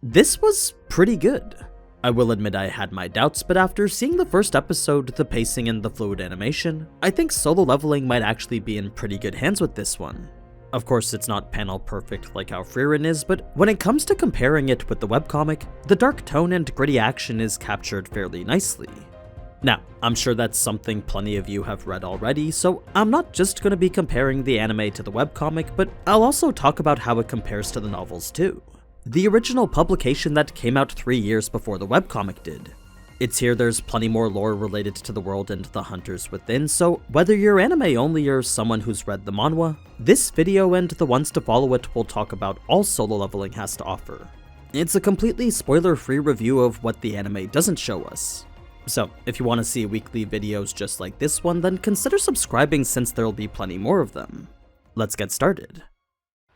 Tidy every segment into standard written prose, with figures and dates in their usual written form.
This was pretty good. I will admit I had my doubts, but after seeing the first episode, the pacing and the fluid animation, I think Solo Leveling might actually be in pretty good hands with this one. Of course, it's not panel perfect like how Frieren is, but when it comes to comparing it with the webcomic, the dark tone and gritty action is captured fairly nicely. Now, I'm sure that's something plenty of you have read already, so I'm not just going to be comparing the anime to the webcomic, but I'll also talk about how it compares to the novels too. The original publication that came out 3 years before the webcomic did. It's here there's plenty more lore related to the world and the hunters within, so whether you're anime only or someone who's read the manhwa, this video and the ones to follow it will talk about all Solo Leveling has to offer. It's a completely spoiler-free review of what the anime doesn't show us. So, if you want to see weekly videos just like this one, then consider subscribing since there'll be plenty more of them. Let's get started.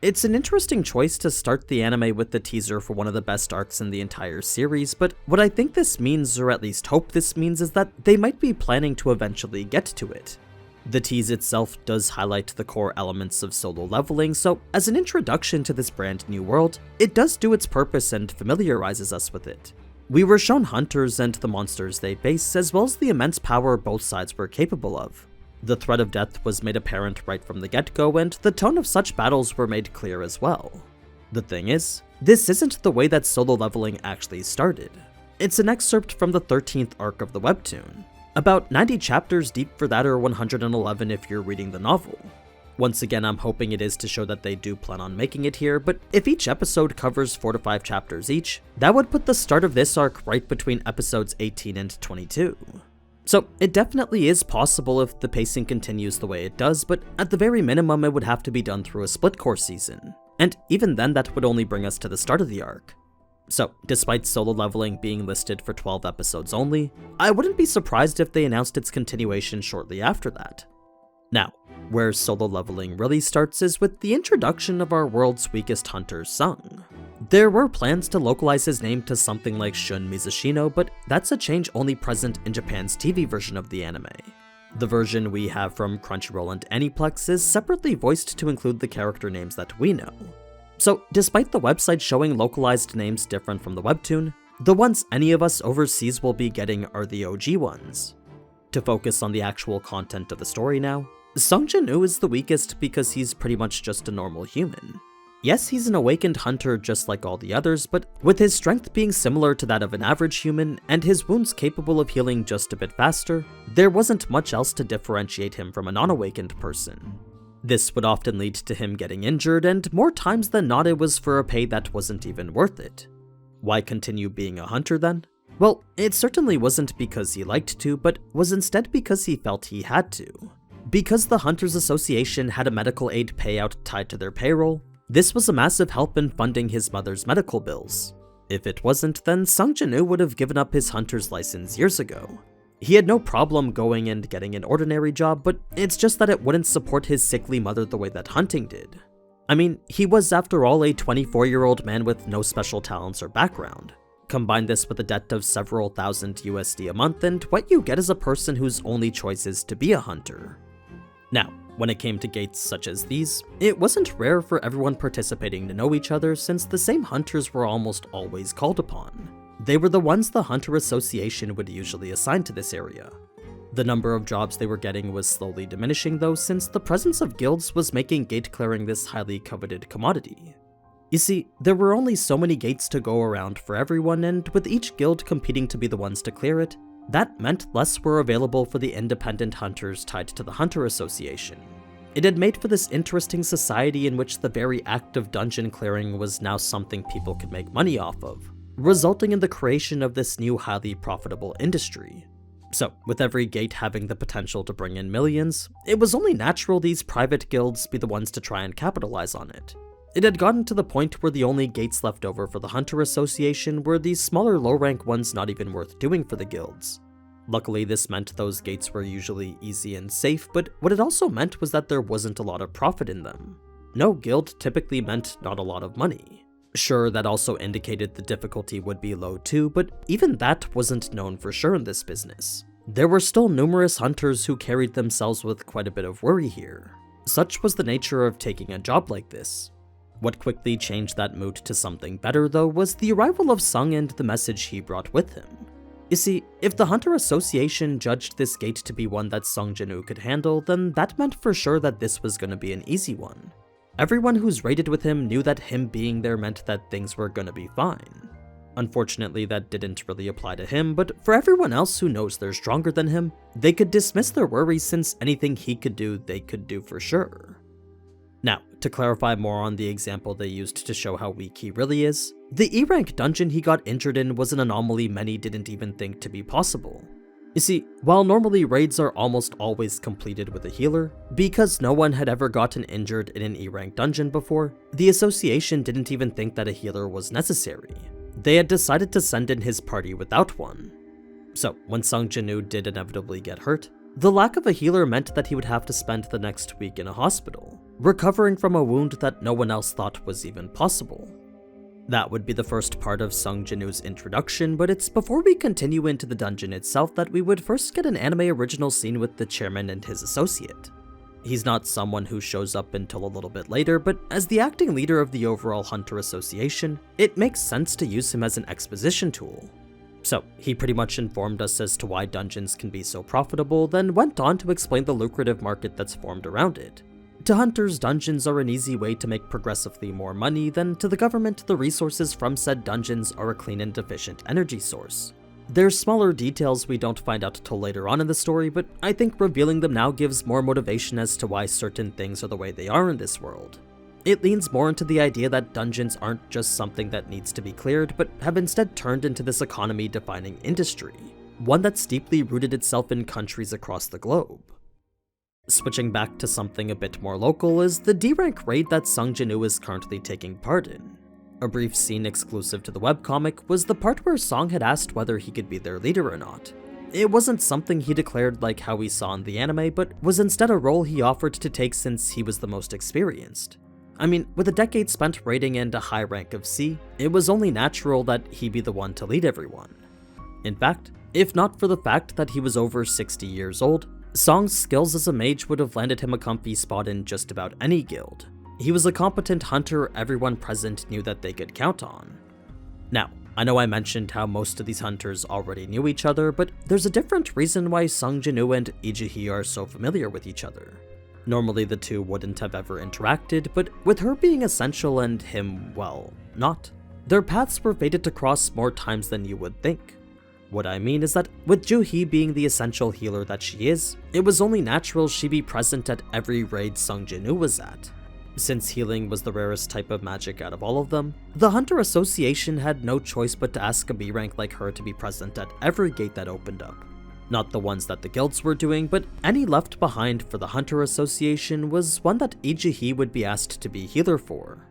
It's an interesting choice to start the anime with the teaser for one of the best arcs in the entire series, but what I think this means, or at least hope this means, is that they might be planning to eventually get to it. The tease itself does highlight the core elements of Solo Leveling, so as an introduction to this brand new world, it does do its purpose and familiarizes us with it. We were shown hunters and the monsters they face, as well as the immense power both sides were capable of. The threat of death was made apparent right from the get-go, and the tone of such battles were made clear as well. The thing is, this isn't the way that Solo Leveling actually started. It's an excerpt from the 13th arc of the webtoon, about 90 chapters deep for that, or 111 if you're reading the novel. Once again, I'm hoping it is to show that they do plan on making it here, but if each episode covers 4 to 5 chapters each, that would put the start of this arc right between episodes 18 and 22. So it definitely is possible if the pacing continues the way it does, but at the very minimum it would have to be done through a split course season, and even then that would only bring us to the start of the arc. So, despite Solo Leveling being listed for 12 episodes only, I wouldn't be surprised if they announced its continuation shortly after that. Now, where Solo Leveling really starts is with the introduction of our world's weakest hunter, Sung. There were plans to localize his name to something like Shun Mizushino, but that's a change only present in Japan's TV version of the anime. The version we have from Crunchyroll and Aniplex is separately voiced to include the character names that we know. So, despite the website showing localized names different from the webtoon, the ones any of us overseas will be getting are the OG ones. To focus on the actual content of the story now, Sung Jin-woo is the weakest because he's pretty much just a normal human. Yes, he's an awakened hunter just like all the others, but with his strength being similar to that of an average human, and his wounds capable of healing just a bit faster, there wasn't much else to differentiate him from a non-awakened person. This would often lead to him getting injured, and more times than not it was for a pay that wasn't even worth it. Why continue being a hunter then? Well, it certainly wasn't because he liked to, but was instead because he felt he had to. Because the Hunters Association had a medical aid payout tied to their payroll, this was a massive help in funding his mother's medical bills. If it wasn't, then Sung Jin-woo would have given up his hunter's license years ago. He had no problem going and getting an ordinary job, but it's just that it wouldn't support his sickly mother the way that hunting did. I mean, he was after all a 24-year-old man with no special talents or background. Combine this with a debt of several thousand USD a month, and what you get is a person whose only choice is to be a hunter. Now, when it came to gates such as these, it wasn't rare for everyone participating to know each other, since the same hunters were almost always called upon. They were the ones the Hunter Association would usually assign to this area. The number of jobs they were getting was slowly diminishing though, since the presence of guilds was making gate clearing this highly coveted commodity. You see, there were only so many gates to go around for everyone, and with each guild competing to be the ones to clear it, that meant less were available for the independent hunters tied to the Hunter Association. It had made for this interesting society in which the very act of dungeon clearing was now something people could make money off of, resulting in the creation of this new highly profitable industry. So, with every gate having the potential to bring in millions, it was only natural these private guilds be the ones to try and capitalize on it. It had gotten to the point where the only gates left over for the Hunter Association were these smaller low-rank ones not even worth doing for the guilds. Luckily, this meant those gates were usually easy and safe, but what it also meant was that there wasn't a lot of profit in them. No guild typically meant not a lot of money. Sure, that also indicated the difficulty would be low too, but even that wasn't known for sure in this business. There were still numerous hunters who carried themselves with quite a bit of worry here. Such was the nature of taking a job like this. What quickly changed that mood to something better, though, was the arrival of Sung and the message he brought with him. You see, if the Hunter Association judged this gate to be one that Sung Jin-woo could handle, then that meant for sure that this was gonna be an easy one. Everyone who's raided with him knew that him being there meant that things were gonna be fine. Unfortunately, that didn't really apply to him, but for everyone else who knows they're stronger than him, they could dismiss their worries since anything he could do, they could do for sure. Now, to clarify more on the example they used to show how weak he really is, the E-rank dungeon he got injured in was an anomaly many didn't even think to be possible. You see, while normally raids are almost always completed with a healer, because no one had ever gotten injured in an E-rank dungeon before, the association didn't even think that a healer was necessary. They had decided to send in his party without one. So, when Sung Jin-woo did inevitably get hurt, the lack of a healer meant that he would have to spend the next week in a hospital, recovering from a wound that no one else thought was even possible. That would be the first part of Sung Jin-woo's introduction, but it's before we continue into the dungeon itself that we would first get an anime original scene with the chairman and his associate. He's not someone who shows up until a little bit later, but as the acting leader of the overall Hunter Association, it makes sense to use him as an exposition tool. So, he pretty much informed us as to why dungeons can be so profitable, then went on to explain the lucrative market that's formed around it. To hunters, dungeons are an easy way to make progressively more money, then to the government, the resources from said dungeons are a clean and efficient energy source. There's smaller details we don't find out till later on in the story, but I think revealing them now gives more motivation as to why certain things are the way they are in this world. It leans more into the idea that dungeons aren't just something that needs to be cleared, but have instead turned into this economy-defining industry, one that's deeply rooted itself in countries across the globe. Switching back to something a bit more local is the D-rank raid that Sung Jin-woo is currently taking part in. A brief scene exclusive to the webcomic was the part where Song had asked whether he could be their leader or not. It wasn't something he declared like how we saw in the anime, but was instead a role he offered to take since he was the most experienced. I mean, with a decade spent raiding and a high rank of C, it was only natural that he be the one to lead everyone. In fact, if not for the fact that he was over 60 years old, Song's skills as a mage would have landed him a comfy spot in just about any guild. He was a competent hunter everyone present knew that they could count on. Now, I know I mentioned how most of these hunters already knew each other, but there's a different reason why Sung Jin-woo and Lee Ji-hee are so familiar with each other. Normally the two wouldn't have ever interacted, but with her being essential and him, well, not, their paths were fated to cross more times than you would think. What I mean is that with Joo-hee being the essential healer that she is, it was only natural she be present at every raid Sung Jin-woo was at. Since healing was the rarest type of magic out of all of them, the Hunter Association had no choice but to ask a B-rank like her to be present at every gate that opened up. Not the ones that the guilds were doing, but any left behind for the Hunter Association was one that Lee Ji-hee would be asked to be healer for.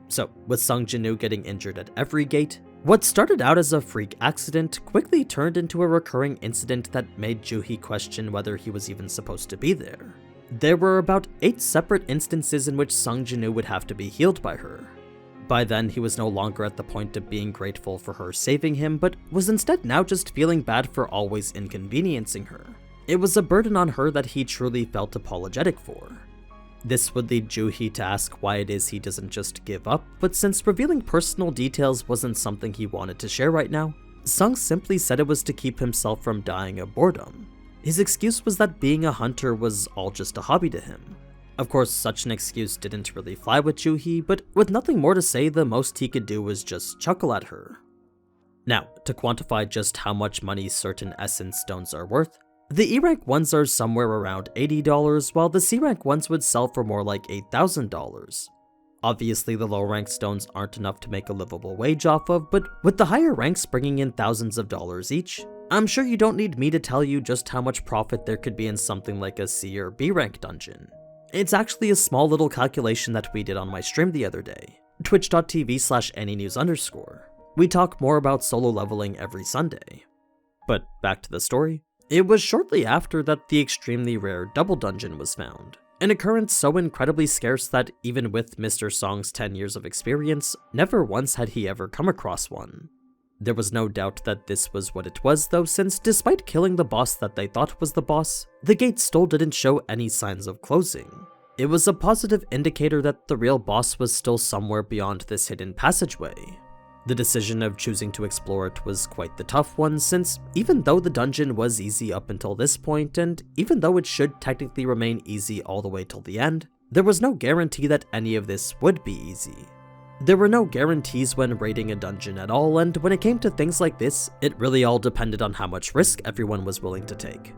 So, with Sung Jin-woo getting injured at every gate, what started out as a freak accident quickly turned into a recurring incident that made Joo-hee question whether he was even supposed to be there. There were about 8 separate instances in which Sung Jin-woo would have to be healed by her. By then, he was no longer at the point of being grateful for her saving him, but was instead now just feeling bad for always inconveniencing her. It was a burden on her that he truly felt apologetic for. This would lead Joo-hee to ask why it is he doesn't just give up, but since revealing personal details wasn't something he wanted to share right now, Sung simply said it was to keep himself from dying of boredom. His excuse was that being a hunter was all just a hobby to him. Of course, such an excuse didn't really fly with Joo-hee, but with nothing more to say, the most he could do was just chuckle at her. Now, to quantify just how much money certain essence stones are worth, the E-rank ones are somewhere around $80, while the C-rank ones would sell for more like $8,000. Obviously, the low-rank stones aren't enough to make a livable wage off of, but with the higher ranks bringing in thousands of dollars each, I'm sure you don't need me to tell you just how much profit there could be in something like a C or B rank dungeon. It's actually a small little calculation that we did on my stream the other day, twitch.tv/AniNews_. We talk more about solo leveling every Sunday. But back to the story. It was shortly after that the extremely rare double dungeon was found, an occurrence so incredibly scarce that even with Mr. Song's 10 years of experience, never once had he ever come across one. There was no doubt that this was what it was though, since despite killing the boss that they thought was the boss, the gate still didn't show any signs of closing. it was a positive indicator that the real boss was still somewhere beyond this hidden passageway. The decision of choosing to explore it was quite the tough one, since even though the dungeon was easy up until this point, and even though it should technically remain easy all the way till the end, there was no guarantee that any of this would be easy. There were no guarantees when raiding a dungeon at all, and when it came to things like this, it really all depended on how much risk everyone was willing to take.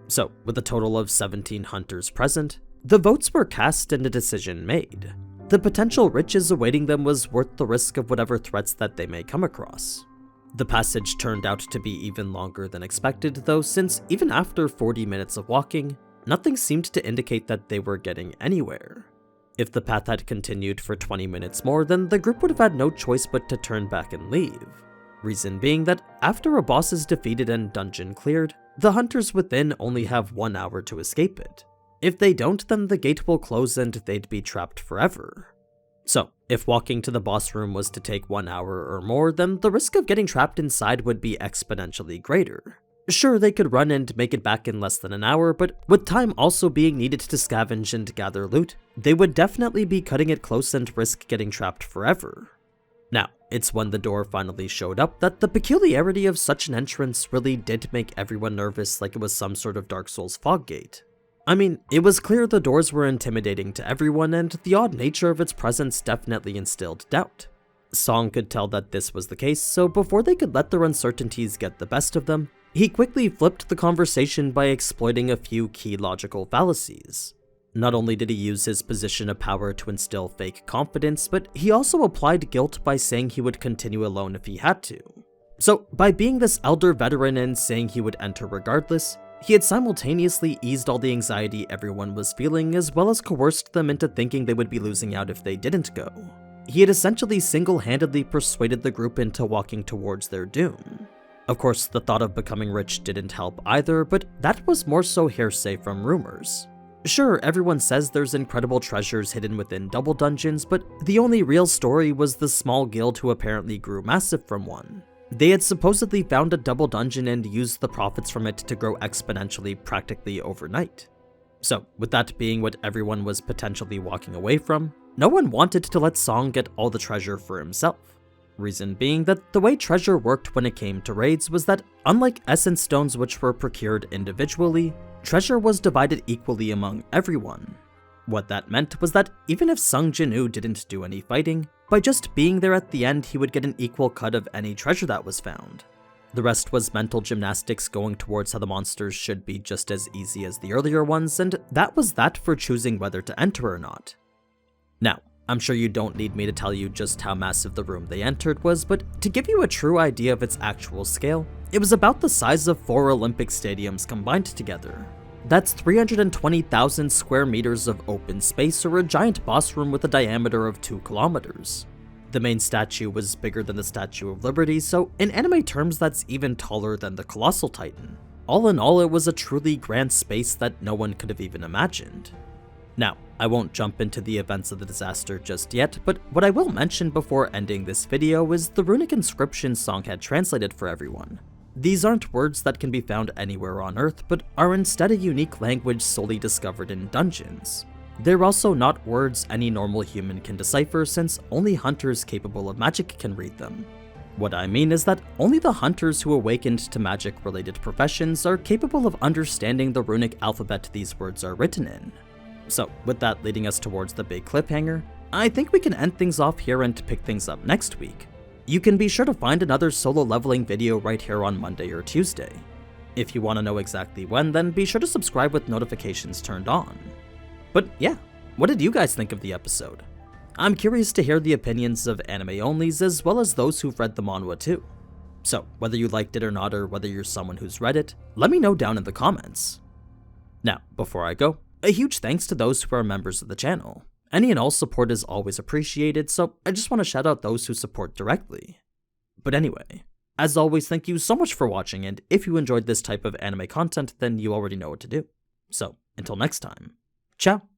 So, with a total of 17 hunters present, the votes were cast and a decision made. The potential riches awaiting them was worth the risk of whatever threats that they may come across. The passage turned out to be even longer than expected though, since even after 40 minutes of walking, nothing seemed to indicate that they were getting anywhere. If the path had continued for 20 minutes more, then the group would have had no choice but to turn back and leave. Reason being that after a boss is defeated and dungeon cleared, the hunters within only have 1 hour to escape it. If they don't, then the gate will close and they'd be trapped forever. So, if walking to the boss room was to take 1 hour or more, then the risk of getting trapped inside would be exponentially greater. Sure, they could run and make it back in less than an hour, but with time also being needed to scavenge and gather loot, they would definitely be cutting it close and risk getting trapped forever. Now, it's when the door finally showed up that the peculiarity of such an entrance really did make everyone nervous, like it was some sort of Dark Souls fog gate. I mean, it was clear the doors were intimidating to everyone, and the odd nature of its presence definitely instilled doubt. Song could tell that this was the case, so before they could let their uncertainties get the best of them, he quickly flipped the conversation by exploiting a few key logical fallacies. Not only did he use his position of power to instill fake confidence, but he also applied guilt by saying he would continue alone if he had to. So, by being this elder veteran and saying he would enter regardless, he had simultaneously eased all the anxiety everyone was feeling, as well as coerced them into thinking they would be losing out if they didn't go. He had essentially single-handedly persuaded the group into walking towards their doom. Of course, the thought of becoming rich didn't help either, but that was more so hearsay from rumors. Sure, everyone says there's incredible treasures hidden within double dungeons, but the only real story was the small guild who apparently grew massive from one. They had supposedly found a double dungeon and used the profits from it to grow exponentially practically overnight. So, with that being what everyone was potentially walking away from, no one wanted to let Song get all the treasure for himself. Reason being that the way treasure worked when it came to raids was that, unlike essence stones which were procured individually, treasure was divided equally among everyone. What that meant was that even if Sung Jin-woo didn't do any fighting, by just being there at the end he would get an equal cut of any treasure that was found. The rest was mental gymnastics going towards how the monsters should be just as easy as the earlier ones, and that was that for choosing whether to enter or not. Now, I'm sure you don't need me to tell you just how massive the room they entered was, but to give you a true idea of its actual scale, it was about the size of 4 Olympic stadiums combined together. That's 320,000 square meters of open space, or a giant boss room with a diameter of 2 kilometers. The main statue was bigger than the Statue of Liberty, so in anime terms that's even taller than the Colossal Titan. All in all, it was a truly grand space that no one could have even imagined. Now, I won't jump into the events of the disaster just yet, but what I will mention before ending this video is the runic inscription Song had translated for everyone. These aren't words that can be found anywhere on Earth, but are instead a unique language solely discovered in dungeons. They're also not words any normal human can decipher, since only hunters capable of magic can read them. What I mean is that only the hunters who awakened to magic-related professions are capable of understanding the runic alphabet these words are written in. So, with that leading us towards the big cliffhanger, I think we can end things off here and pick things up next week. You can be sure to find another solo leveling video right here on Monday or Tuesday. If you want to know exactly when, then be sure to subscribe with notifications turned on. But yeah, what did you guys think of the episode? I'm curious to hear the opinions of anime-onlys as well as those who've read the manhwa too. So, whether you liked it or not, or whether you're someone who's read it, let me know down in the comments. Now, before I go, a huge thanks to those who are members of the channel. Any and all support is always appreciated, so I just want to shout out those who support directly. But anyway, as always, thank you so much for watching, and if you enjoyed this type of anime content, then you already know what to do. So, until next time, ciao!